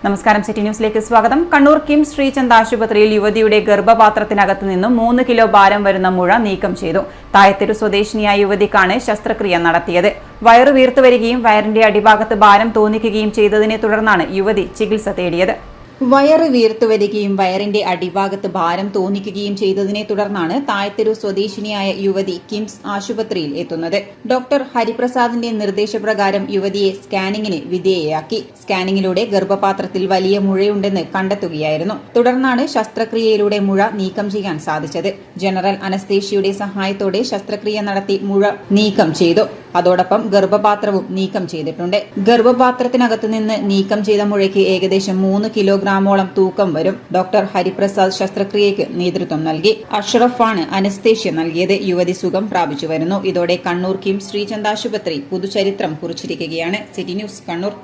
നമസ്കാരം. സിറ്റി ന്യൂസിലേക്ക് സ്വാഗതം. കണ്ണൂർ കിംസ് ശ്രീചന്ദ് ആശുപത്രിയിൽ യുവതിയുടെ ഗർഭപാത്രത്തിനകത്ത് നിന്നും 3 കിലോ ഭാരം വരുന്ന മുഴ നീക്കം ചെയ്തു. തായത്തെരു സ്വദേശിനിയായ യുവതിക്കാണ് ശസ്ത്രക്രിയ നടത്തിയത്. വയറു വീർത്തുവരികയും വയറിന്റെ അടിഭാഗത്ത് ഭാരം തോന്നിക്കുകയും ചെയ്തതിനെ തുടർന്നാണ് യുവതി ചികിത്സ തേടിയത്. വയറ് വീർത്തുവരികയും വയറിന്റെ അടിഭാഗത്ത് ഭാരം തോന്നിക്കുകയും ചെയ്തതിനെ തുടർന്നാണ് തായത്തെരു സ്വദേശിനിയായ യുവതി കിംസ് ആശുപത്രിയിൽ എത്തുന്നത്. ഡോക്ടർ ഹരിപ്രസാദിന്റെ നിർദ്ദേശപ്രകാരം യുവതിയെ സ്കാനിങ്ങിന് വിധേയയാക്കി. സ്കാനിങ്ങിലൂടെ ഗർഭപാത്രത്തിൽ വലിയ മുഴയുണ്ടെന്ന് കണ്ടെത്തുകയായിരുന്നു. തുടർന്നാണ് ശസ്ത്രക്രിയയിലൂടെ മുഴ നീക്കം ചെയ്യാൻ സാധിച്ചത്. ജനറൽ അനസ്തേഷ്യയുടെ സഹായത്തോടെ ശസ്ത്രക്രിയ നടത്തി മുഴ നീക്കം ചെയ്തു. അതോടൊപ്പം ഗർഭപാത്രവും നീക്കം ചെയ്തിട്ടുണ്ട്. ഗർഭപാത്രത്തിനകത്തു നിന്ന് നീക്കം ചെയ്ത മുഴയ്ക്ക് ഏകദേശം 3 കിലോഗ്രാമോളം തൂക്കം വരും. ഡോക്ടർ ഹരിപ്രസാദ് ശസ്ത്രക്രിയയ്ക്ക് നേതൃത്വം നൽകി. അഷ്റഫാണ് അനസ്തേഷ്യ നൽകിയത്. യുവതി സുഖം പ്രാപിച്ചു വരുന്നു. ഇതോടെ കണ്ണൂർ കിംസ് ശ്രീചന്ദ് ആശുപത്രി പുതുചരിത്രം കുറിച്ചിരിക്കുകയാണ്. City news, Kannur.